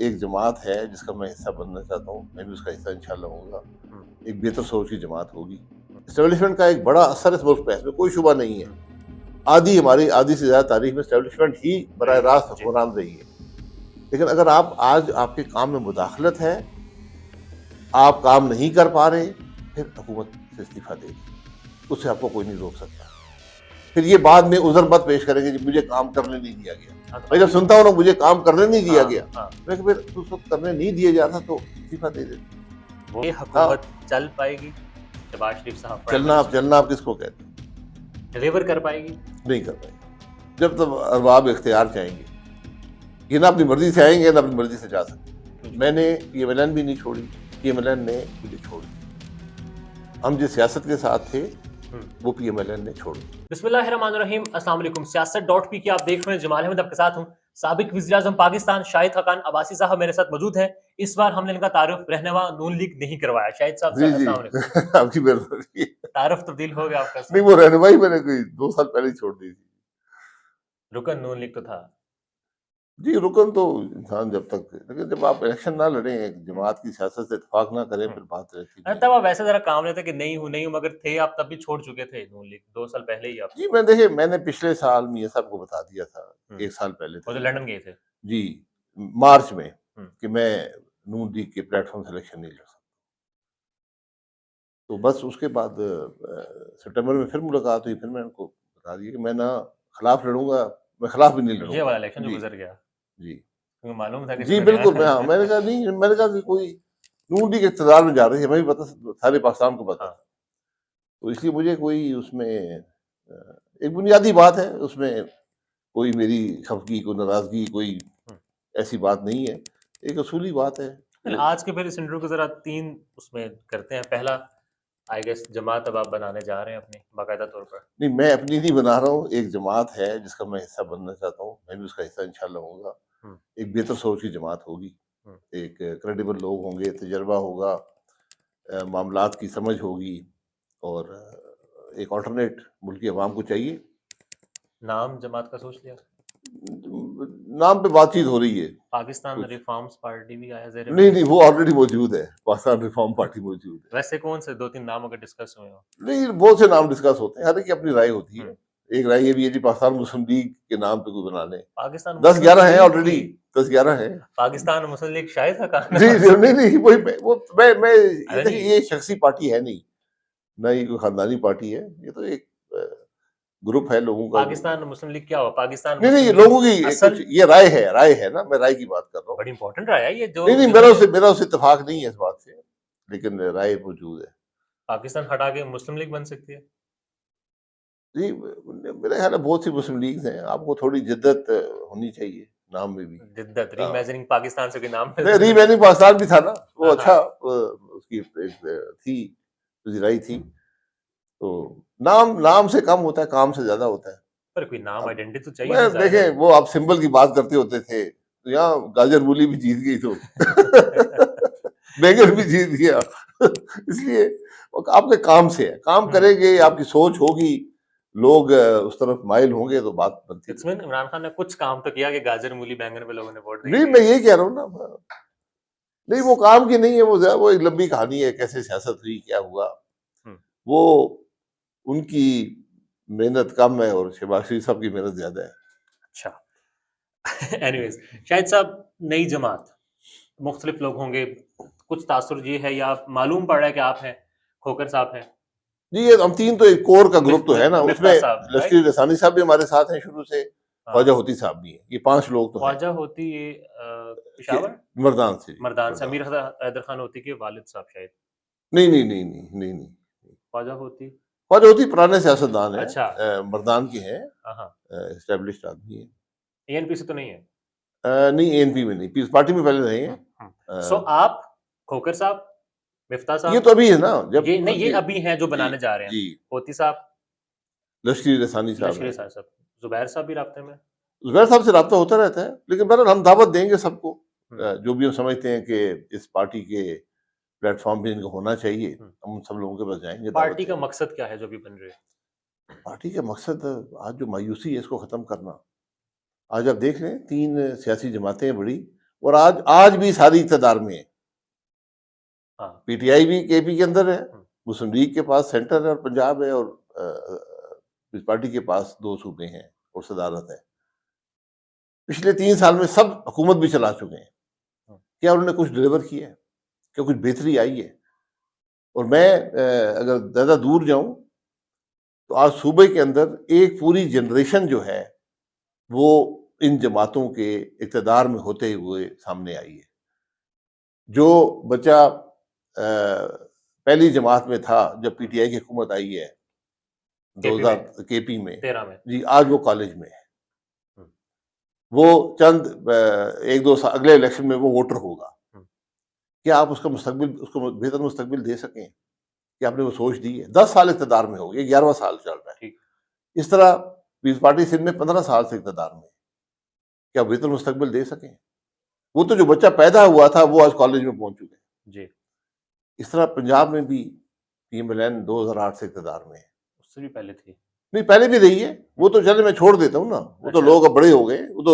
एक जमात है जिसका मैं हिस्सा बनना चाहता हूँ, मैं भी उसका हिस्सा इंशाल्लाह होऊंगा। एक बेहतर सोच की जमात होगी। एस्टेब्लिशमेंट का एक बड़ा असर इस मुल्क पे है, इसमें कोई शुबा नहीं है। हमारी आधी से ज्यादा तारीख में एस्टेब्लिशमेंट ही बराह रास्त जी। हुक्मरान रही है। लेकिन अगर आप आज आपके काम में मुदाखलत है, आप काम नहीं कर पा रहे, फिर हुकूमत से इस्तीफा दे दीजिए, उससे आपको कोई नहीं रोक सकता। फिर ये बाद में उज़र मत पेश करेंगे कि मुझे काम करने नहीं दिया गया। मैं जब सुनता हूँ ना मुझे काम करने नहीं दिया गया, मैं फिर उस वक्त करने नहीं दिया जाता तो इस्तीफा दे देते। ये हुकूमत चल पाएगी? शहबाज शरीफ साहब चलना आप किसको कहते हैं? डिलीवर कर पाएगी? नहीं कर पाएंगे। जब तक अरबाब इख्तियार चाहेंगे, ये ना अपनी मर्जी से आएंगे ना अपनी मर्जी से जा सकते। मैंने PMLN भी नहीं छोड़ी, PMLN ने मुझे छोड़ी। हम जिस सियासत के साथ थे वो PMLN ने छोड़ी। बिस्मिल्लाहिर्रहमानिर्रहीम, अस्सलाम वालेकुम। सियासत.p की आप देख रहे हैं, जमाल अहमद आपके साथ हूं। साबिक वज़ीर-ए-आज़म पाकिस्तान शाहिद हक़ान अब्बासी साहब मेरे साथ मौजूद हैं। इस बार हमने इनका तारुफ रहनुमा नून लीग नहीं करवाया। शाहिद साहब, जी जी अस्सलाम वालेकुम। आपकी मेहरबानी। तारुफ तब्दील हो गया आपका? नहीं, वो रहनुमाई मैंने कोई 2 साल पहले ही छोड़ दी थी। रुकन नून लीग तो था। जी, रुकन तो इंसान जब तक, लेकिन जब आप इलेक्शन ना लड़ें, एक जमात की सियासत से इत्तेफाक ना करें, फिर बात रहती नहीं तब है। आप वैसे जरा काम लेते कि नहीं हूं, मगर थे आप तब भी छोड़ चुके थे नून लीग 2 साल पहले ही आप। जी, देखिए मैंने पिछले साल मियां साहब को बता दिया था, 1 साल पहले वो तो था लंदन गए थे। जी, मार्च में, कि मैं नून लीग के प्लेटफॉर्म से इलेक्शन नहीं लड़ सकता। तो बस उसके बाद सितंबर में फिर मुलाकात हुई, फिर मैंने उनको बता दिया कि मैं ना खिलाफ लड़ूंगा, मैं खिलाफ भी नहीं ये लड़ूंगा। वाला इलेक्शन जो जी गुजर गया, जी क्योंकि मालूम था कि जी इसमें बिल्कुल। मैंने नया कहा नहीं, मैंने कहा कि कोई नून लीग इक़्तिदार में जा रही है, हमें भी पता, सारे पाकिस्तान को पता था। तो इसलिए मुझे कोई उसमें एक बुनियादी बात है, उसमें कोई मेरी खफगी, कोई नाराजगी, कोई ऐसी बात नहीं है, एक असूली बात है। आज के फिर इस इंटरव्यू को जरा 3 उसमें करते हैं। पहला, आई गेस जमात अब आप बनाने जा रहे हैं अपनी बाकायदा तौर पर। नहीं, मैं अपनी नहीं बना रहा हूँ, एक जमात है जिसका मैं हिस्सा बनना चाहता हूँ, मैं भी उसका हिस्सा इंशाल्लाह होऊंगा। एक बेहतर सोच की जमात होगी, एक क्रेडिबल लोग होंगे, तजर्बा होगा, मामलात की समझ होगी, और एक ऑल्टरनेट मुल्क की अवाम को चाहिए। नाम जमात का सोच लिया? नाम पे बातचीत हो रही है। पाकिस्तान कुछ रिफॉर्म्स पार्टी भी आया ज़ेर नहीं नहीं, बहस? वो ऑलरेडी मौजूद है, पाकिस्तान रिफॉर्म पार्टी मौजूद है। वैसे कौन से 2-3 नाम अगर डिस्कस हुए हो? नहीं, बहुत से नाम डिस्कस होते हैं, हर एक की अपनी राय होती है। एक राय ये भी है जी पाकिस्तान मुस्लिम लीग के नाम पे कोई बना ले। पाकिस्तान 10-11 मुस्लिम है लीग ऑलरेडी, थी। 10-11 है। पाकिस्तान मुस्लिम लीग शाहिद हक़ान जी जी, अब्बासी। नहीं नहीं, वही वो मैं ये अरे देखिए, नहीं, ये शख्सी पार्टी है नहीं, ना ये कोई खानदानी पार्टी है, ये तो एक ग्रुप है लोगों का जो, पाकिस्तान मुस्लिम लीग क्या हुआ? पाकिस्तान नहीं नहीं, ये मुस्लिम लोगों लीग की कुछ असल ये राय है ना, मैं राय की बात कर रहा हूँ। बड़ी इंपॉर्टेंट रहा है ये, जो नहीं नहीं, जिन्होंने मेरा उससे इत्तेफाक नहीं है इस बात से, लेकिन राय मौजूद है। पाकिस्तान हटा के मुस्लिम लीग बन सकती है। जी, मेरे ख्याल में बहुत सी मुस्लिम लीग्स हैं, आपको थोड़ी जिद्दत होनी चाहिए नाम में भी। जिद्दत, हाँ, रीइमेजिनिंग पाकिस्तान से कोई नाम नहीं, रीइमेजिनिंग पाकिस्तान भी था ना, वो हाँ, अच्छा, हाँ। उसकी एक थी, गुज़राई थी। तो नाम नाम से कम होता है, काम से ज़्यादा होता है। पर कोई नाम अब आइडेंटिटी तो चाहिए मैं ना, ज़ाहिर है। देखें, वो आप सिंबल की बात करते होते थे, तो यहाँ गाजर मूली भी जीत गई तो बैंगन भी जीत गया इसलिए वो आपके काम से है, काम करेंगे, आपकी सोच होगी, लोग उस तरफ माइल होंगे तो बात बनती इसमें रहेगी। इमरान खान ने कुछ काम तो किया कि गाजर मूली बैंगन पे लोगों ने वोट नहीं नहीं, मैं दिए। यही कह रहा हूँ ना, नहीं वो काम की नहीं है, वो एक लंबी कहानी है, कैसे सियासत हुई, क्या हुआ, वो उनकी मेहनत कम है और शहबाज शरीफ साहब की मेहनत ज्यादा है। अच्छा एनीवेज, शाहिद साहब, नई जमात, मुख्तलिफ लोग होंगे, कुछ तासुर ये है या मालूम पड़ रहा है कि आप हैं, खोकर साहब हैं, जी, ये हम तीन तो एक कोर का ग्रुप तो है ना, उसमें मिफ्ता साहब, लश्करी राइट? रसानी साहब भी हमारे साथ हैं शुरू से, ख्वाजा होती साहब भी हैं, ये 5 लोग तो हैं। ख्वाजा होती ये के पिशावर मर्दान से, जी, मर्दान से, मर्दान अमीर से। हैदर खान होती के वालिद साहब शायद। नहीं नहीं नहीं नहीं नहीं नहीं, ख्वाजा होती, ख्वाजा होती पुराने सियासतदान हैं, अच्छा, मर्दान के हैं, हाँ हाँ, एस्टेब्लिश्ड आदमी हैं। एएनपी से तो नहीं है। नहीं, एएनपी में नहीं, पीस पार्टी में पहले रहे हैं। सो आप, खोकर साहब, मिफ्ता ये साहब, तो अभी है ना, जब ये नहीं, ये जी अभी हैं जो जी बनाने जा रहे हैं। जी, होती साहब, लश्करी रसानी साहब लश्करी हैं। साहब, जुबैर साहब भी रास्ते में। ज़ुबैर साहब से राब्ता होता रहता है, लेकिन बहरहाल हम दावत देंगे सबको, हम्म, जो भी हम समझते हैं कि इस पार्टी के प्लेटफॉर्म पे इनको होना चाहिए, हम्म। हम उन सब लोगों के पास जाएंगे, दावत पार्टी का देंगे। मकसद क्या है जो भी बन रहे हैं? पार्टी का मकसद आज जो मायूसी है इसको ख़त्म करना। आज आप देख रहे हैं 3 सियासी जमातें हैं बड़ी, और आज आज भी सारी इक़्तिदार में है। हाँ। पीटीआई भी केपी के अंदर है, मुस्लिम लीग के पास सेंटर है और पंजाब है, और पीपल्स पार्टी के पास 2 सूबे हैं और सदारत है। पिछले 3 साल में सब हुकूमत भी चला चुके हैं। क्या उन्होंने कुछ डिलीवर किया है? क्या कुछ बेहतरी आई है? और मैं अगर ज़्यादा दूर जाऊं तो आज सूबे के अंदर एक पूरी जनरेशन जो है वो इन जमातों के इक़्तिदार में होते हुए सामने आई है। जो बच्चा पहली जमात में था जब पीटीआई की हुकूमत आई है 2000 केपी में 13 में जी, आज वो कॉलेज में है। वो चंद 1-2 साल अगले इलेक्शन में वो वोटर होगा। क्या आप उसका मुस्तकबिल, उसको बेहतर मुस्तकबिल दे सकें? कि आपने वो सोच दी है? 10 साल इक़्तिदार में हो गए, 11वां साल चल रहा है। इस तरह पीपल्स पार्टी सिंध में 15 साल से इक़्तिदार में, क्या बेहतर मुस्तकबिल दे सकें? वो तो जो बच्चा पैदा हुआ था वो आज कॉलेज में पहुंच चुके हैं जी। इस तरह पंजाब में भी पीएमएलएन 2008 से इक़्तिदार में है। उससे भी पहले थी। नहीं, पहले भी रही है। वो तो चले मैं छोड़ देता हूँ ना, वो तो लोग अब बड़े हो गए। वो तो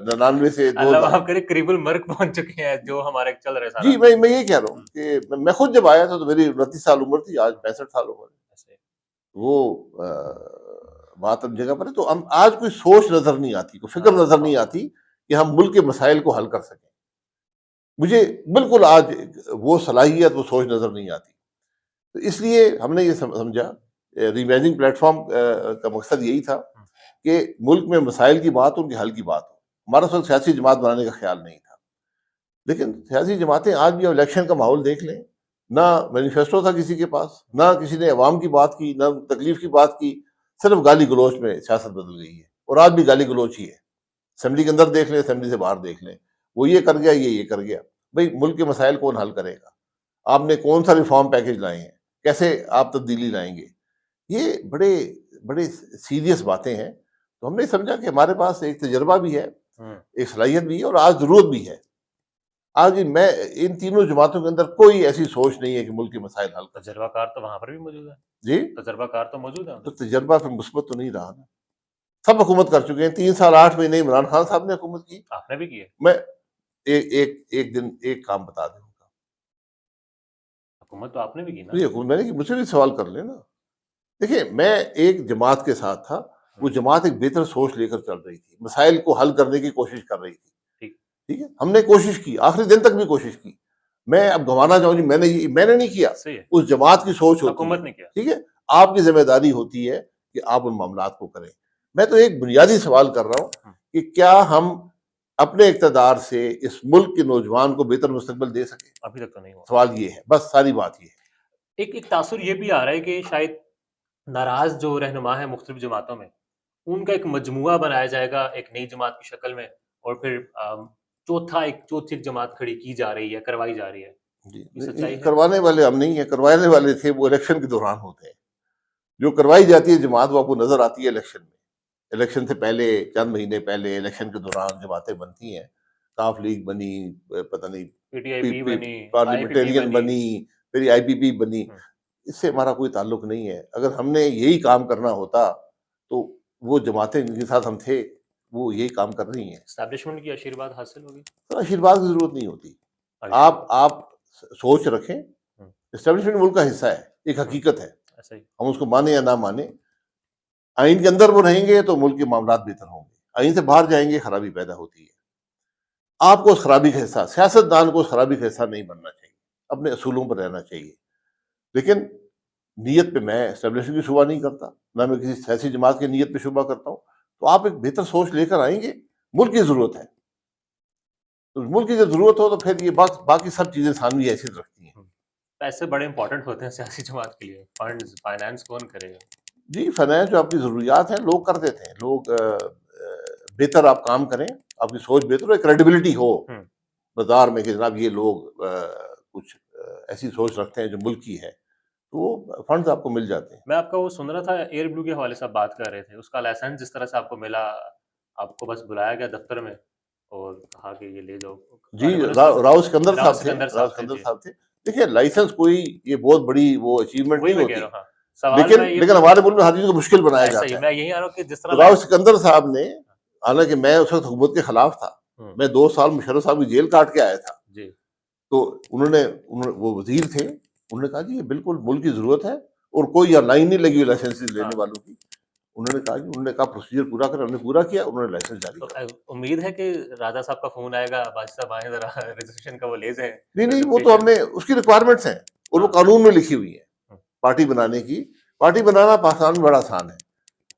99 से 2000 करीबन मर्क पहुंच चुके हैं जो हमारे चल रहे सारा। जी, मैं ये कह रहा हूँ कि मैं खुद जब आया था तो मेरी 29 साल उम्र थी, आज 65 साल उम्र है। वो बात अब जगह पर है। तो हम आज कोई सोच नजर नहीं आती, कोई फिक्र नजर नहीं आती कि हम मुल्क के मसाइल को हल कर सकें। मुझे बिल्कुल आज वो सलाहियत, वो सोच नजर नहीं आती। तो इसलिए हमने ये समझा, रीइमेजिनिंग प्लेटफॉर्म का मकसद यही था कि मुल्क में मसाइल की बात, उनके हल की बात हो। हमारा सिर्फ सियासी जमात बनाने का ख्याल नहीं था। लेकिन सियासी जमातें आज भी इलेक्शन का माहौल देख लें, ना मैनिफेस्टो था किसी के पास, ना किसी ने अवाम की बात की, ना तकलीफ की बात की, सिर्फ गाली गलोच में सियासत बदल गई है। और आज भी गाली गलोच ही है। असेंबली के अंदर देख लें, असेंबली से बाहर देख लें, वो ये कर गया, ये कर गया। भाई मुल्क के मसाइल कौन हल करेगा? आपने कौन सा रिफॉर्म पैकेज लाए हैं? कैसे आप तब्दीली लाएंगे? ये बड़े बड़े सीरियस बातें हैं। तो हमने समझा कि हमारे पास एक तजर्बा भी है, एक सलाहियत भी है, और आज जरूरत भी है। आज मैं इन तीनों जमातों के अंदर कोई ऐसी सोच नहीं है कि मुल्क के मसाइल हल कर। तजर्बाकार तो वहां पर भी मौजूद है जी, तजर्बाकार तो मौजूद है। तो तजर्बा फिर मुस्बत तो नहीं रहा ना। सब हुकूमत कर चुके हैं। 3 साल 8 महीने इमरान खान साहब ने हुकूमत की, आपने भी की है। मैं एक दिन एक काम बता दूंगा। हुकूमत तो आपने भी की ना। ये हुकूमत मैंने की, मुझसे भी सवाल कर लेना। देखिए, मैं एक जमात के साथ था, वो जमात एक बेहतर सोच लेकर चल रही थी, मसाइल को हल करने की कोशिश कर रही थी। ठीक है, हमने कोशिश की, आखिरी दिन तक भी कोशिश की। मैं अब गंवाना चाहूँ जी, मैंने नहीं किया, उस जमात की सोच होती है, हुकूमत ने किया। ठीक है, आपकी जिम्मेदारी होती है कि आप उन मामलात को करें। मैं तो एक बुनियादी सवाल कर रहा हूँ कि क्या हम अपने इक़्तिदार से इस मुल्क के नौजवान को बेहतर मुस्तकबिल दे सके? अभी तक तो नहीं हुआ। सवाल ये है, बस सारी बात ये है। एक तासुर ये भी आ रहा है कि शायद नाराज जो रहनुमा है मुख्तलिफ जमातों में, उनका एक मजमुआ बनाया जाएगा एक नई जमात की शक्ल में, और फिर चौथी जमात खड़ी की जा रही है, करवाई जा रही है। जी, करवाने वाले हम नहीं है, करवाने वाले थे वो इलेक्शन के दौरान होते हैं। जो करवाई जाती है जमात वो आपको नजर आती है इलेक्शन में। इलेक्शन से पहले, चंद महीने पहले, इलेक्शन के दौरान जमातें बनती हैं। काफ लीग बनी, पता नहीं पीटीआईपी बनी, पार्लियामेंटेरियन बनी, फिर आईपीपी बनी। इससे हमारा कोई ताल्लुक नहीं है। अगर हमने यही काम करना होता तो वो जमातें जिनके साथ हम थे वो यही काम कर रही हैं। एस्टैब्लिशमेंट की आशीर्वाद हासिल होगी। तो आशीर्वाद की जरूरत नहीं होती। आप सोच रखें, एस्टैब्लिशमेंट मुल्क का हिस्सा है, एक हकीकत है, हम उसको माने या ना माने। आइन के अंदर वो रहेंगे तो मुल्क के मामलात बेहतर होंगे, आइन से बाहर जाएंगे खराबी पैदा होती है। आपको उस खराबी का हिस्सा, सियासतदान को उस खराबी का हिस्सा नहीं बनना चाहिए, अपने असूलों पर रहना चाहिए। लेकिन नीयत पे मैं एस्टैब्लिशमेंट की शुबा नहीं करता, ना मैं किसी सियासी जमात की नीयत पे शुबा करता हूँ। तो आप एक बेहतर सोच लेकर आएंगे, मुल्क की जरूरत है। तो मुल्क की जब जरूरत हो तो फिर ये बाकी सब चीजें सानवी हैसियत रखती हैं। पैसे बड़े इंपॉर्टेंट होते हैं सियासी जमात के लिए। फंड्स, फाइनेंस कौन करेगा? जी, फाइनेंस जो आपकी जरूरियात है लोग कर देते हैं। लोग बेहतर आप काम करें, आपकी सोच बेहतर हो, क्रेडिबिलिटी हो बाजार में कि जनाब ये लोग कुछ ऐसी सोच रखते हैं जो मुल्क की है, तो वो फंड्स आपको मिल जाते हैं। मैं आपका वो सुन रहा था, एयर ब्लू के हवाले से आप बात कर रहे थे, उसका लाइसेंस जिस तरह से आपको मिला, आपको बस बुलाया गया दफ्तर में और कहा कि ये ले जाओ। जी, राव सिकंदर साहब थे। देखिए, लाइसेंस कोई ये बहुत बड़ी वो अचीवमेंट नहीं होती, लेकिन हमारे मुल्क में हर चीज को मुश्किल बनाया जाता है। मैं यही आ रहा हूँ कि जिस तरह राव सिकंदर साहब ने, हालांकि मैं उस वक्त हुकूमत के खिलाफ था, मैं 2 साल मुशर्रफ साहब की जेल काट के आया था। जी। तो उन्होंने वो वजीर थे, उन्होंने कहा जी ये बिल्कुल मुल्क की जरूरत है और कोई यहाँ लाइन नहीं लगी हुई लाइसेंस लेने वालों की। उन्होंने कहा प्रोसीजर पूरा करें, हमने पूरा किया, उन्होंने लाइसेंस जारी तो कर। उम्मीद है कि राजा साहब का फोन आएगा, बादशाह साहब आए जरा रजिस्ट्रेशन का वो ले जाए, नहीं, वो तो सर्टिफिकेशन। हमने उसकी रिक्वायरमेंट्स हैं और वो हाँ। कानून में लिखी हुई है हम्म। पार्टी बनाने की। पार्टी बनाना पाकिस्तान में बड़ा आसान है।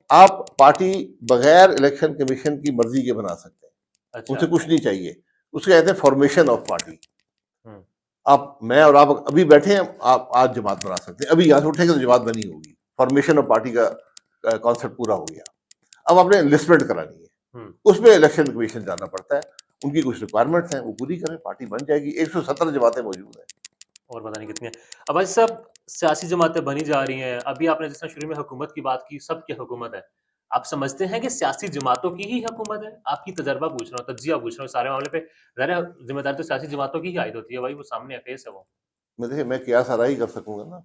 आप पार्टी बगैर इलेक्शन कमीशन की मर्जी के बना सकते हैं, अच्छा। उनसे कुछ नहीं चाहिए। उसके कहते हैं फॉर्मेशन ऑफ पार्टी। हम्म। मैं और आप अभी बैठे हैं, आप आज जमात बना सकते हैं, अभी यहाँ से उठेंगे तो जमात बनी होगी। फॉर्मेशन ऑफ पार्टी का कॉन्सेप्ट पूरा हो गया। अब आपने एनलिस्टमेंट करानी है, उसमें इलेक्शन कमीशन जाना पड़ता है, उनकी कुछ रिक्वायरमेंट्स हैं, वो पूरी करें, पार्टी बन जाएगी। 117 जमातें मौजूद हैं और पता नहीं कितनी है। अब आज सब सियासी जमातें बनी जा रही हैं। अभी आपने जिस तरह शुरू में हुकूमत की बात की, सबकी हुकूमत है। आप समझते हैं कि सियासी जमातों की ही हुकूमत है? आपकी तजर्बा पूछ रहा हूँ, तज्जिया पूछ रहा हूँ सारे मामले पे। ज़ाहिर है जिम्मेदारी तो सियासी जमातों की ही आयद होती है भाई, वो सामने है, फेस है वो। मैं देखिए, मैं क्या सारा ही कर सकूंगा ना।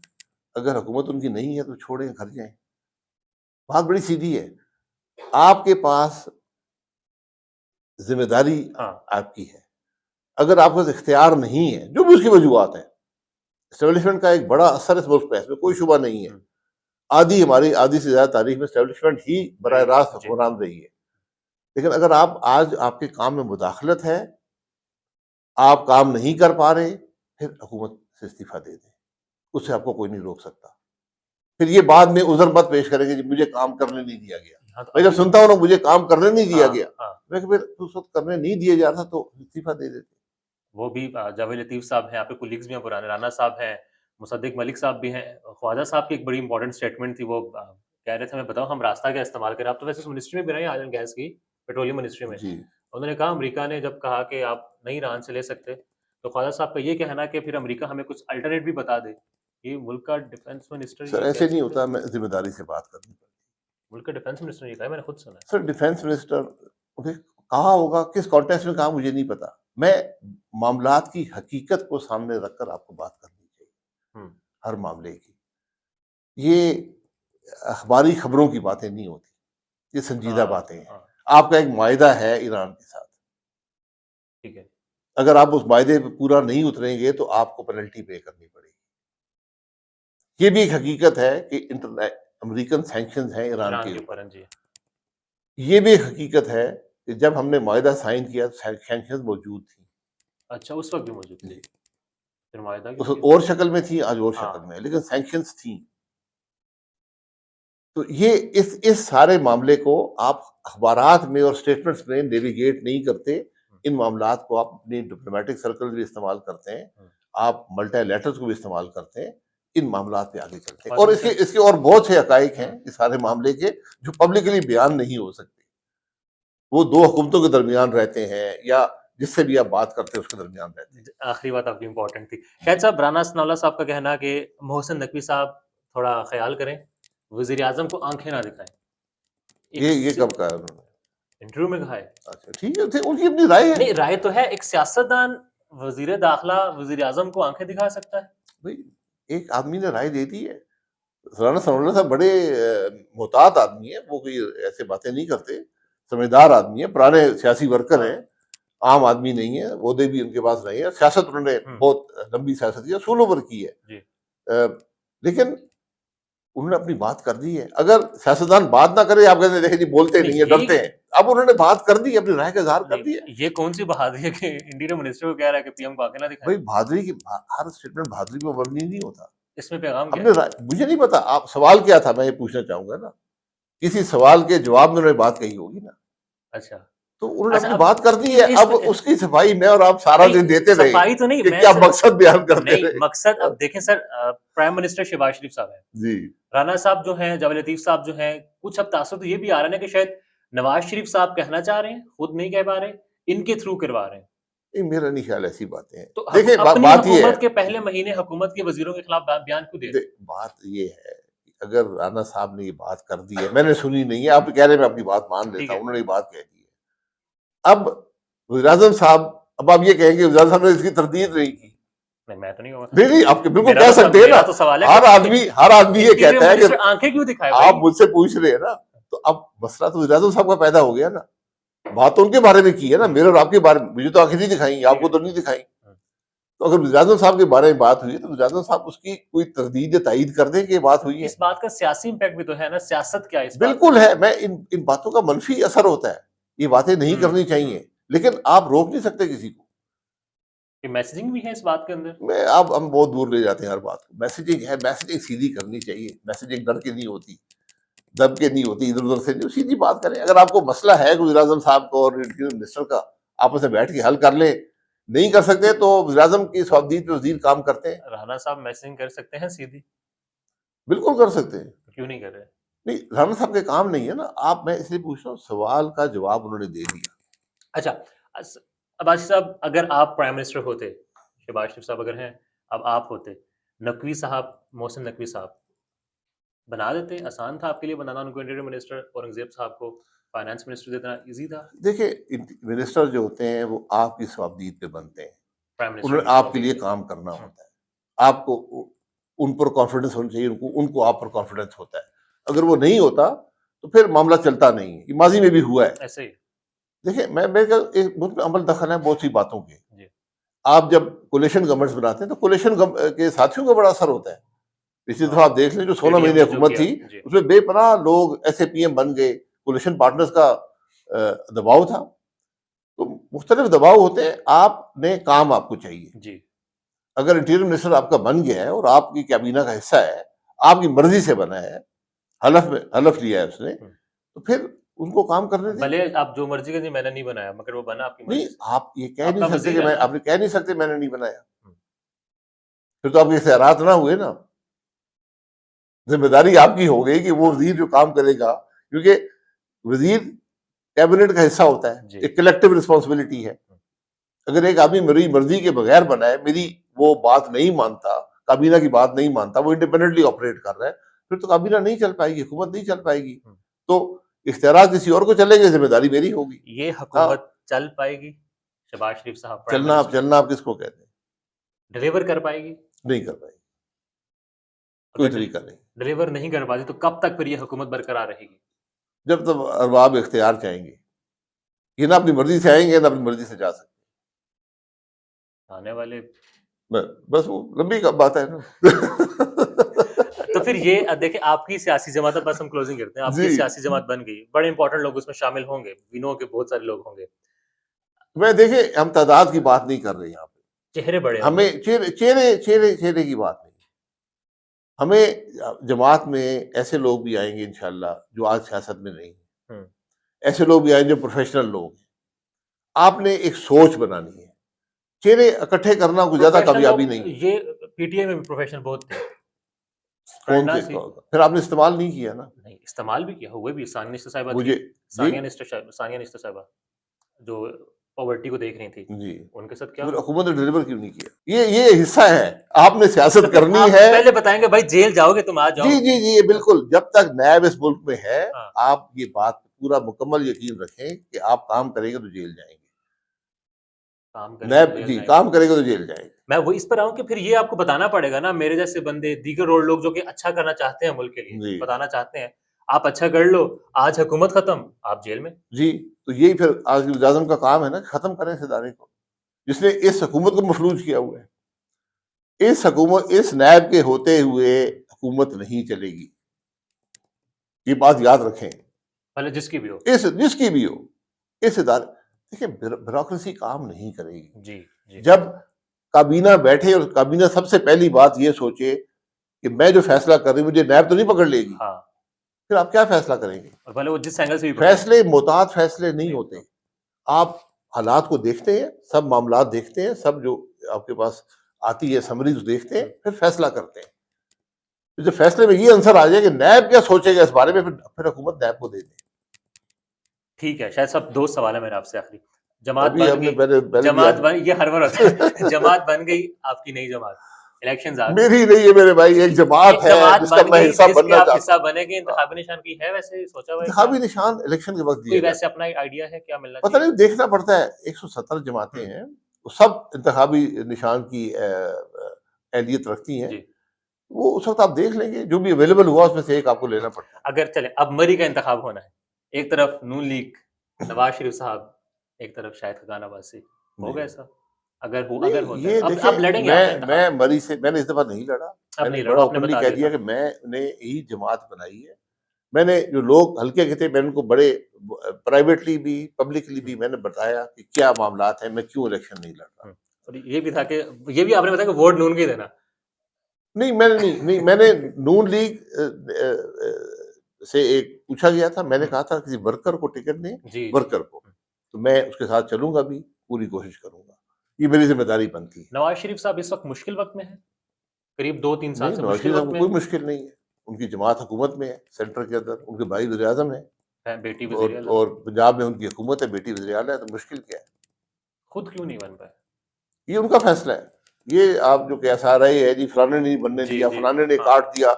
अगर हुकूमत उनकी नहीं है तो छोड़ें, घर जाएं। बात बड़ी सीधी है। आपके पास जिम्मेदारी हाँ। आपकी है, अगर आपके पास इख्तियार नहीं है, जो भी उसकी वजूहत है, एस्टेब्लिशमेंट का एक बड़ा असर इस मुल्क पे है, इसमें कोई शुबा नहीं है। आधी से ज्यादा तारीख में एस्टेब्लिशमेंट ही बराह रास्त जी। हुक्मरान रही है। लेकिन अगर आप आज आपके काम में मुदाखलत है, आप काम नहीं कर पा रहे, फिर हुकूमत से इस्तीफा दे दें, उससे आपको कोई नहीं रोक सकता। फिर ये बाद में उज़र मत पेश करेंगे कि मुझे काम करने नहीं दिया गया। हाँ, तो मैं जब सुनता हूँ ना मुझे काम करने नहीं दिया हाँ, गया, हाँ। मैं फिर उस वक्त करने नहीं दिया जा रहा तो इस्तीफा दे देते। वो भी जावेद लतीफ़ साहब हैं, आपके कोलीग्स भी हैं पुराने, राना साहब हैं, मुसद्दिक मलिक साहब भी हैं। ख्वाजा साहब की एक बड़ी इंपॉर्टेंट स्टेटमेंट थी, वो कह रहे थे हमें बताओ हम रास्ता क्या इस्तेमाल करें। आप तो वैसे उस मिनिस्ट्री में भी रहे आयल गैस की, पेट्रोलियम मिनिस्ट्री में। जी उन्होंने कहा अमेरिका ने जब कहा कि आप नहीं ईरान से ले सकते, तो ख्वाजा साहब का ये कहना कि फिर अमेरिका हमें कुछ अल्टरनेट भी बता दे। ये मुल्क का डिफेंस मिनिस्टर सर, ये कह ऐसे नहीं सकते होता। हैं? मैं जिम्मेदारी से बात करनी पड़ती। मुल्क का डिफेंस मिनिस्टर ने ये कहा है, मैंने खुद सुना है। सर, डिफेंस मिनिस्टर उन्हें कहा होगा, किस कॉन्टेक्स्ट में कहा मुझे नहीं पता। मैं मामलात की हकीकत को सामने रखकर आपको बात करनी चाहिए, हर मामले की। ये अखबारी खबरों की बातें नहीं होती, ये संजीदा बातें हैं। आपका एक मायदा है ईरान के साथ, ठीक है। अगर आप उस मायदे पे पूरा नहीं उतरेंगे तो आपको पेनल्टी पे करनी पड़ेगी। ये भी एक हकीकत है कि अमेरिकन सैंक्शंस हैं ईरान ईरान के के ऊपर। ऊपर, जी। ये भी एक हकीकत है कि जब हमने मायदा साइन किया तो सैंक्शंस मौजूद थी। अच्छा, उस वक्त भी मौजूद थी। जी, फिर मायदा उस क्यों और शक्ल में थी, आज और हाँ। शक्ल में है, लेकिन सैंक्शंस थी। तो ये इस सारे मामले को आप अखबारात में और स्टेटमेंट्स में नेविगेट नहीं करते। इन मामलात को आप अपनी डिप्लोमेटिक सर्कल भी इस्तेमाल करते हैं, आप मल्टीलैटरल्स को भी इस्तेमाल करते हैं, इन मामलात पे आगे चलते हैं। और इसके और बहुत से हकाइक हैं इस सारे मामले के जो पब्लिकली बयान नहीं हो सकते। वो दो हुकूमतों के दरमियान रहते हैं या जिससे भी आप बात करते हैं उसके दरमियान रहते हैं। आखिरी बात आपकी इंपॉर्टेंट थी। खैर साहब, राना सनाउल्लाह साहब का कहना कि मोहसिन नकवी साहब थोड़ा ख्याल करें, वजीर आजम को आंखें ना दिखाएं। ये कब कहा उन्होंने? इंटरव्यू में कहा है। अच्छा, ठीक है, उनकी अपनी राय है। नहीं, राय तो है। एक सियासतदान वजीर दाखिला वजीर आजम को आंखें दिखा सकता है? भाई, एक आदमी ने राय दे दी है। राना सनाउल्लाह साहब बड़े मोहतात आदमी है, वो कोई ऐसे बातें नहीं करते, समझदार आदमी है, पुराने सियासी वर्कर हैं, आम आदमी नहीं है, ओहदे भी उनके पास नहीं है, सियासत उन्होंने बहुत लंबी सियासत की, 16 ओवर की है। लेकिन उन्होंने अपनी बात कर दी है। अगर सियासतदान बात ना करे, आप कहते हैं देखें जी बोलते नहीं है, डरते हैं। अब उन्होंने बात कर दी, अपनी राय का इजहार कर दिया। ये कौन सी बहादुरी है कि इंटीरियर मिनिस्टर को कह रहा है कि पीएम को आंखें ना दिखाएं? भाई, बहादुरी की हर स्टेटमेंट बहादुरी पे मबनी नहीं होता। इसमें पैगाम क्या अपने मुझे नहीं पता आप सवाल क्या था, मैं ये पूछना चाहूंगा ना। किसी सवाल के जवाब में उन्होंने बात कही होगी ना। अच्छा, तो उन्होंने अपनी बात कर दी है। अब उसकी सफाई मैं और आप सारा नहीं, दिन देते रहे। सफाई तो नहीं, कि क्या मकसद बयान करते नहीं, मकसद अब देखें सर, प्राइम मिनिस्टर शहबाज शरीफ साहब हैं जी, राना साहब जो हैं, जावेद लतीफ साहब जो हैं, कुछ अब तासुर तो ये भी आ रहा है ना कि शायद नवाज शरीफ साहब कहना चाह रहे हैं, खुद नहीं कह पा रहे, इनके थ्रू करवा रहे हैं। नहीं, मेरा नहीं ख्याल ऐसी बातें हैं। तो देखिए, अपनी बात ये है, हुकूमत के पहले महीने हुकूमत के वजीरों के खिलाफ बयान क्यों दे रहे हैं? बात ये है कि अगर राना साहब ने ये बात कर दी है, मैंने सुनी नहीं है, आप कह रहे हैं मैं अपनी बात मान लेता हूँ, उन्होंने ये बात कह दी है। अब वज़ीर-ए-आज़म साहब, अब आप ये कहेंगे वज़ीर-ए-आज़म साहब ने इसकी तरदीद नहीं की। नहीं, मैं तो नहीं कहूंगा। नहीं, आप बिल्कुल कह सकते हैं ना। तो सवाल है, हर आदमी ये कहता है कि आंखें क्यों दिखाए? आप मुझसे पूछ रहे हैं ना, तो अब मसला तो वज़ीर-ए-आज़म साहब का पैदा हो गया ना। बात तो उनके बारे में की है ना, मेरे और आपके बारे में मुझे तो आंखें नहीं दिखाई, आपको तो नहीं दिखाई। तो अगर वज़ीर आज़म साहब के बारे में बात हुई है तो वज़ीर आज़म साहब उसकी कोई तरदीद या तायीद कर दें कि ये बात हुई है। इस बात का सियासी इम्पैक्ट भी तो है ना, सियासत क्या है इस बात बिल्कुल है, मैं इन बातों का मनफी असर होता है, ये बातें नहीं करनी चाहिए, लेकिन आप रोक नहीं सकते किसी को। की? मैसेजिंग भी है इस बात के अंदर। मैं अब हम बहुत दूर ले जाते हैं हर बात को। मैसेजिंग है, मैसेजिंग सीधी करनी चाहिए, मैसेजिंग डर के नहीं होती, दब के नहीं होती, इधर-उधर से नहीं, सीधी बात करें। अगर आपको मसला है वज़ीर आज़म साहब को और इंटीरियर मिनिस्टर का, आपस में बैठ के हल कर लें। नहीं कर सकते तो वज़ीर आज़म की सवाबदीद पे वज़ीर काम करते हैं। राणा साहब मैसेजिंग कर सकते हैं सीधी, बिल्कुल कर सकते हैं। क्यों नहीं कर रहे? नहीं, राणा साहब के काम नहीं है ना। आप मैं इसलिए पूछ रहा हूँ, सवाल का जवाब उन्होंने दे दिया। अच्छा, अस अब आसिफ साहब, अगर आप प्राइम मिनिस्टर होते, शहबाज शरीफ साहब अगर हैं, अब आप होते, नकवी साहब, मोहसिन नकवी साहब बना देते? आसान था आपके लिए बनाना उनको इंटीरियर मिनिस्टर, औरंगज़ेब साहब को फाइनेंस मिनिस्टर देना ईज़ी था? देखिए, मिनिस्टर जो होते हैं वो आपकी सवाबदीद पे बनते हैं, प्राइम मिनिस्टर उन्होंने की आपके लिए स्वाबदीद पे। काम करना होता है। आपको उन पर कॉन्फिडेंस होना चाहिए, उनको उनको आप पर कॉन्फिडेंस होता है। अगर वो नहीं होता तो फिर मामला चलता नहीं है। ये माजी में भी हुआ है। ऐसे ही। देखिए, मैं एक मुल्क में अमल दखल है बहुत सी बातों के। जी। आप जब कोलिशन गवर्नमेंट्स बनाते हैं तो कोलिशन के साथियों का बड़ा असर होता है। पिछली दफा आप देख लें, जो 16 पीडीएम महीने ने जो हुकूमत किया, थी, जी। उसमें बेपनाह लोग ऐसे पीएम बन गए, कोलिशन पार्टनर्स का दबाव था। तो मुख्तलिफ दबाव होते हैं, आपने काम आपको चाहिए। जी। अगर इंटीरियर मिनिस्टर आपका बन गया है और आपकी कैबिना का हिस्सा है, आपकी मर्जी से बना है, हलफ लिया है उसने, तो फिर उनको काम करने दें। भले आप जो मर्जी करें, मैंने नहीं बनाया, मगर वो बना आपकी मर्जी नहीं, से। आप ये कह आपका नहीं सकते वज़ीर कि है मैं, ना। आप कह नहीं सकते मैंने नहीं बनाया। फिर तो आपके इख्तियारात ना हुए ना। जिम्मेदारी आपकी हो गई कि वो वजीर जो काम करेगा, क्योंकि वजीर कैबिनेट का हिस्सा होता है, जी। एक कलेक्टिव रिस्पॉन्सिबिलिटी है। अगर एक आदमी मेरी मर्जी के बगैर बनाए, मेरी वो बात नहीं मानता, काबीना की बात नहीं मानता, वो इंडिपेंडेंटली ऑपरेट कर रहा है, फिर तो काबीना नहीं चल पाएगी, हुकूमत नहीं चल पाएगी। तो इख्तियारात किसी और को चलेंगे, जिम्मेदारी मेरी होगी। ये हाँ, हुकूमत चल पाएगी? शहबाज शरीफ साहब प्राइम मिनिस्टर चलना आप किसको कहते हैं? डिलीवर कर पाएगी? नहीं कर पाएगी, कोई अगर तरीका नहीं। डिलीवर नहीं कर पाती तो कब तक फिर ये हुकूमत बरकरार रहेगी? जब तक अरबाब इख्तियार चाहेंगे, ये ना अपनी मर्जी से आएंगे ना अपनी मर्जी से जा सकते। आने वाले बस वो लंबी बात है ना। तो फिर ये देखिए, आपकी सियासी जमात, बस हम क्लोजिंग करते हैं, आपकी जी, सियासी जमात बन गई, बड़े इंपॉर्टेंट लोग उसमें शामिल होंगे, विनो के बहुत सारे लोग होंगे, मैं देखिए, हम तादाद की बात नहीं कर रहे यहाँ पे। चेहरे बड़े होंगे। हमें चेहरे की बात नहीं। हमें जमात में ऐसे लोग भी आएंगे इंशाल्लाह जो आज सियासत में नहीं है। ऐसे लोग भी आएंगे जो प्रोफेशनल लोग हैं। आपने एक सोच बनानी है। चेहरे इकट्ठे करना कुछ ज्यादा प्रोफेशनल कामयाबी लोग, नहीं है। ये पीटीआई में भी प्रोफेशनल बहुत थे, कौन करना थे? सी फिर आपने इस्तेमाल नहीं किया ना। नहीं, इस्तेमाल भी किया, हुए भी। सानिया निस्तर साहिबा थी, मुझे जी सानिया निस्तर साहिबा जो पॉवर्टी को देख रही थी, जी, उनके साथ क्या फिर हुआ? हुकूमत ने डिलीवर क्यों नहीं किया? ये हिस्सा है। आपने सियासत तो फिर करनी आप है। पहले बताएंगे भाई जेल जाओगे तुम, आ जी जाओ। जी जी, ये बिल्कुल। जब तक नैब इस मुल्क में है, हाँ, आप ये बात पूरा मुकम्मल यकीन रखें कि आप काम करेंगे तो जेल जाएंगे। काम करेंगे तो नैब जेल जी, जाएंगे। काम करेंगे तो जेल जाएंगे। मैं वो इस पर आऊँ कि फिर ये आपको बताना पड़ेगा ना, मेरे जैसे बंदे, दीगर और लोग जो कि अच्छा करना चाहते हैं मुल्क के लिए, जी बताना चाहते हैं, आप अच्छा कर लो, आज हुकूमत खत्म, आप जेल में। जी, तो यही फिर आज वज़ीर आज़म का काम है ना, खत्म करें इस इदारे को, जिसने इस हुकूमत को मफलूज किया हुआ है। इस नैब के होते हुए हुकूमत नहीं चलेगी, ये बात याद रखें। भले जिसकी भी हो। इस जिसकी भी हो, इस इदारे, देखिए ब्यूरोक्रेसी काम नहीं करेगी। जी, जी। जब काबीना बैठे और काबीना सबसे पहली बात ये सोचे कि मैं जो फैसला कर रही हूँ मुझे नैब तो नहीं पकड़ लेगी, हाँ, फिर आप क्या फैसला करेंगे? और भले वो जिस एंगल से भी पकड़े। फैसले मोहतात फैसले नहीं नहीं होते। आप हालात को देखते हैं, सब मामलात देखते हैं, सब जो आपके पास आती है समरीज देखते हैं, फिर फैसला करते हैं। तो जब फैसले में ये आंसर आ जाए कि नैब क्या सोचेगा इस बारे में, फिर हुकूमत नैब को दे दे। ठीक है, शायद सब 2 सवाल है मेरा आपसे आखिरी। जमात अभी बन हमने गई, पहले भी जमात आज बन, ये हर बार होता है। जमात बन गई, आपकी नई जमात, इलेक्शंस आ गए। मेरी नहीं है मेरे भाई, एक जमात एक है जमात जिसका बन मैं गई हिस्सा जिसके बनना आप चाहता हिस्सा हूँ। बनेंगे, इंतखाबी निशान की है वैसे सोचा हुआ है क्या? इंतखाबी निशान इलेक्शन के वक्त कोई दिया वैसे जाता अपना आइडिया है क्या मिलना है। पता चाहिए? नहीं, देखना पड़ता है। 170 जमातें हैं, वो सब इंतखाबी निशान की एहलियत रखती हैं। जी। वो उस वक्त आप देख लेंगे, जो भी अवेलेबल हुआ उसमें से एक आपको लेना पड़ता है। अगर चले अब मरी का इंतखाब होना है, एक तरफ नून लीग नवाज शरीफ साहब एक तरफ, शाहिद खकान अब्बासी, होगा नहीं ऐसा? अगर नहीं, होता है ये अब देखिए, लड़ेंगे आप मैं इंतखाब में? मरी से मैंने इस दफा नहीं लड़ा। अब मैंने नहीं बड़ा लड़ो, आपने ओपनली बता कह दिया दिया था। कि मैंने ही जमात बनाई है। मैंने जो लोग हल्के के थे, मैंने उनको बड़े प्राइवेटली भी पब्लिकली भी मैंने बताया कि क्या मामलात हैं, मैं क्यों इलेक्शन नहीं लड़ रहा। और ये भी था कि ये भी आपने बताया कि वोट नून के देना। नहीं, मैंने नून लीग से एक पूछा गया था, मैंने कहा था किसी वर्कर को टिकट दें, जी वर्कर को, तो मैं उसके साथ चलूंगा भी, पूरी कोशिश करूंगा, ये मेरी जिम्मेदारी बनती है। नवाज शरीफ साहब इस वक्त मुश्किल वक्त में है, करीब 2-3 साल नहीं, से नवाज मुश्किल शरीफ साहब वक्त को में कोई मुश्किल नहीं है, उनकी जमात हुकूमत में है, सेंटर के अंदर उनके भाई वज़ीर आज़म है, है, बेटी वजीर आला। और पंजाब में उनकी हुकूमत है, बेटी वज़ीर आला है, तो मुश्किल क्या है? खुद क्यों नहीं बन पाए? ये उनका फैसला है। ये आप जो कह सा रहे है जी, फलाने ने नहीं बनने जी दिया, जी फलाने ने हाँ काट दिया,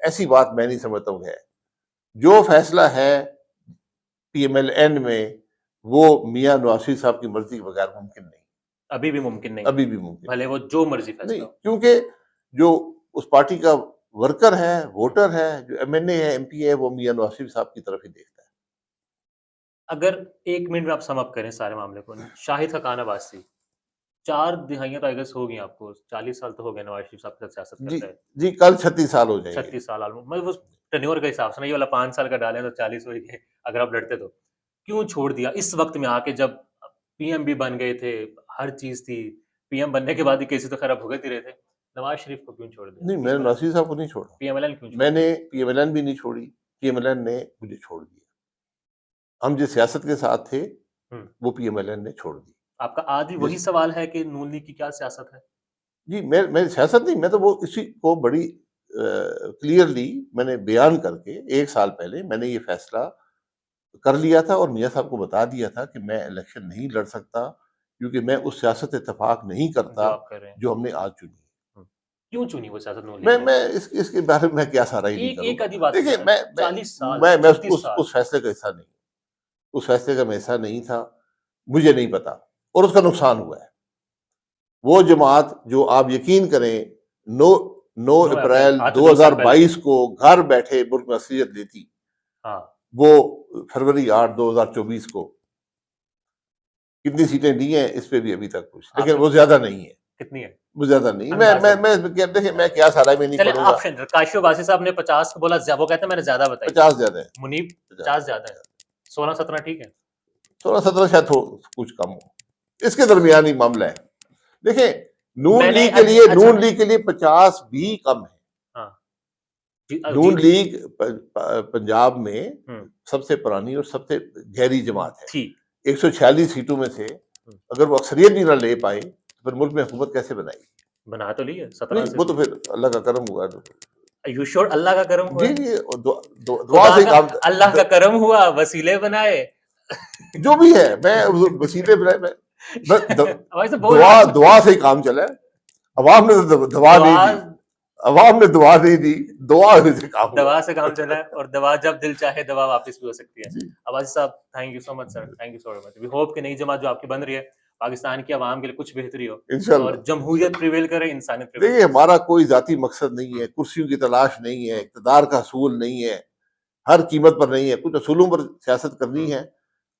ऐसी बात मैं नहीं समझता हूँ है। जो फैसला है पीएमएलएन में, वो मियां नवाज शरीफ साहब की मर्जी के बगैर मुमकिन नहीं, अभी भी मुमकिन नहीं है, अभी भी मुमकिन भले नहीं। वो जो मर्जी फैसला नहीं, हो। क्योंकि जो उस पार्टी का वर्कर है, वोटर है, जो एमएनए है, एमपी है, वो मियां नवाज शरीफ साहब की तरफ ही देखता है। अगर 1 मिनट में आप सम अप करें सारे मामले को, शाहिद खकान अब्बासी 4 दिहाइयां तो आई गेस हो गई आपको, 40 साल तो हो गए नवाज शरीफ साहब के साथ सियासत जी करते हैं। जी, कल 36 साल हो जाएंगे। 36 साल आलमोस्ट, मतलब उस टेन्योर के हिसाब से ना, ये वाला 5 साल का डालें तो 40 हो ही गए अगर आप लड़ते तो। क्यों छोड़ दिया इस वक्त में आके, जब पीएम भी बन गए थे, हर चीज थी, पीएम बनने के बाद ही केसेस तो खैर भुगत ही रहे थे, नवाज शरीफ को क्यों छोड़ दिया? नहीं, मैंने नवाज शरीफ साहब को नहीं छोड़ा, पीएमएलएन क्यों छोड़ मैंने पीएमएलएन भी नहीं छोड़ी, पीएमएलएन ने मुझे छोड़ दिया। हम जिस सियासत के साथ थे, दिया? वो पीएमएलएन ने छोड़ दी। आपका आज भी वही जिस सवाल है कि नून लीग की क्या सियासत है? जी, मैं सियासत नहीं, मैं तो वो इसी को बड़ी क्लियरली मैंने बयान करके 1 साल पहले मैंने ये फैसला कर लिया था और मियां साहब को बता दिया था कि मैं इलेक्शन नहीं लड़ सकता, क्योंकि मैं उस सियासत इत्तेफाक नहीं जो करता आप कर रहे हैं। जो हमने आज चुनी। क्यों चुनी वो सियासत नून लीग मैं ने? मैं इसके बारे में क्या सारा ही नहीं एक करूंगा। आधी बात देखिए, सर, मैं 40 साल, मैं मैं 36 साल। उस फैसले का हिस्सा नहीं, उस फैसले का मैं हिस्सा नहीं था, मुझे नहीं पता, और उसका नुकसान हुआ है। वो जमात जो आप यकीन करें 9 9 अप्रैल आज से 2 साल पहले। 2022 को घर बैठे मुल्क में असलियत लेती, हाँ, वो फरवरी 8 2024 को कितनी सीटें दी हैं इस पे भी अभी तक कुछ, लेकिन वो ज्यादा नहीं है, कितनी है? वो ज्यादा नहीं। देखिए, मैं क्या सारा में नहीं चले पढ़ूंगा। ऑप्शन, काशिफ बासी साहब ने 50 को बोला, वो कहते हैं मैंने ज्यादा बताई। 50 ज्यादा है, मुनीब 50 ज्यादा है, 16-17 ठीक है। 16-17 शायद कुछ कम हो, इसके दरमियान ही मामला है। देखिए, नून मैंने लीग के लिए 50 भी कम है। हाँ, नून लीग पंजाब में सबसे पुरानी और सबसे गहरी जमात है। थी 146 सीटों में से अगर वो अक्सरियत भी ना ले पाए, तो फिर मुल्क में हुकूमत कैसे बनाएगी? बना तो ली है 17 नहीं, से। वो तो फिर अल्लाह का करम हुआ। यू श्योर अल्लाह का करम हुआ? जी जी, दुआ से काम, अल्लाह का करम हुआ, वसीले बनाए। जो भी है, मैं वसीले बनाए, दुआ दुआ से ही काम चला है। अवाम ने तो दुआ नहीं दी, अवाम ने दुआ नहीं दी, दुआ से काम, दवा से काम चला है, और दवा जब दिल चाहे दवा वापस भी हो सकती है। अब्बासी साहब, thank you so much sir, thank you so much. We hope कि नई जमात जो आपकी बन रही है, पाकिस्तान की आवाम के लिए कुछ बेहतरी हो, और जमहूरियत प्रिवेल करे, इंसानियत प्रिवेल। देखिए, हमारा कोई जाती मकसद नहीं है, कुर्सियों की तलाश नहीं है, इक़्तिदार का असूल नहीं है, हर कीमत पर नहीं है, कुछ असूलों पर सियासत करनी है,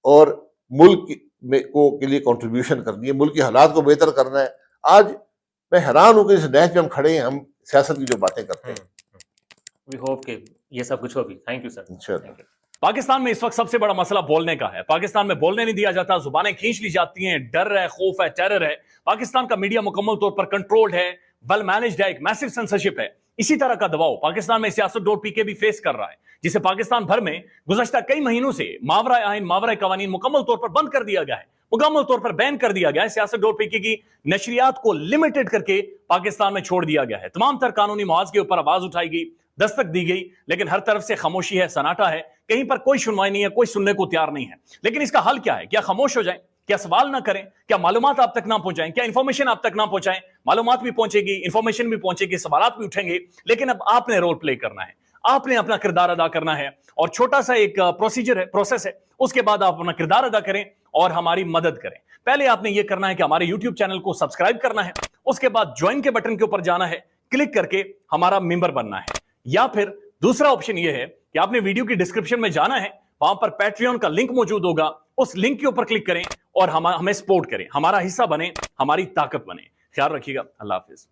और मुल्क के लिए कंट्रीब्यूशन करनी है, मुल्क के हालात को बेहतर करना है। आज मैं हैरान हूं कि इस नहज में हम खड़े हैं, हम सियासत की जो बातें करते हैं। वी होप कि ये सब कुछ हो भी। Thank you sir. पाकिस्तान में इस वक्त सबसे बड़ा मसला बोलने का है। पाकिस्तान में बोलने नहीं दिया जाता, जुबानें खींच ली जाती हैं, डर है, खौफ है, टेरर है। पाकिस्तान का मीडिया मुकम्मल तौर पर कंट्रोल्ड है, वेल मैनेज्ड है, एक मैसिव सेंसरशिप है। इसी तरह का दबाव पाकिस्तान में सियासत.pk भी फेस कर रहा है, जिसे पाकिस्तान भर में गुज़श्ता कई महीनों से मावरा आइन, मावरा कवानीन मुकम्मल तौर पर बंद कर दिया गया है, मुकम्मल तौर पर बैन कर दिया गया है। सियासत.pk की नशरियात को लिमिटेड करके पाकिस्तान में छोड़ दिया गया है। तमाम तर कानूनी मुआवजे के ऊपर आवाज उठाई गई, दस्तक दी गई, लेकिन हर तरफ से खामोशी है, सन्नाटा है, कहीं पर कोई सुनवाई नहीं है, कोई सुनने को तैयार नहीं है। लेकिन इसका हल क्या है? क्या खामोश हो जाएं? क्या सवाल ना करें? क्या मालूमात आप तक ना पहुंचाएं? क्या इंफॉर्मेशन आप तक ना पहुंचाएं? मालूमात भी पहुंचेगी, इंफॉर्मेशन भी पहुंचेगी, सवालात भी उठेंगे, लेकिन अब आपने रोल प्ले करना है, आपने अपना किरदार अदा करना है। और छोटा सा एक प्रोसीजर है, प्रोसेस है, उसके बाद आप अपना किरदार अदा करें और हमारी मदद करें। पहले आपने यह करना है कि हमारे यूट्यूब चैनल को सब्सक्राइब करना है, उसके बाद ज्वाइन के बटन के ऊपर जाना है, क्लिक करके हमारा मेंबर बनना है। या फिर दूसरा ऑप्शन यह है कि आपने वीडियो की डिस्क्रिप्शन में जाना है, वहां पर पैट्रियन का लिंक मौजूद होगा, उस लिंक के ऊपर क्लिक करें और हमें सपोर्ट करें, हमारा हिस्सा बने, हमारी ताकत बने। ख्याल रखिएगा। अल्लाह हाफिज।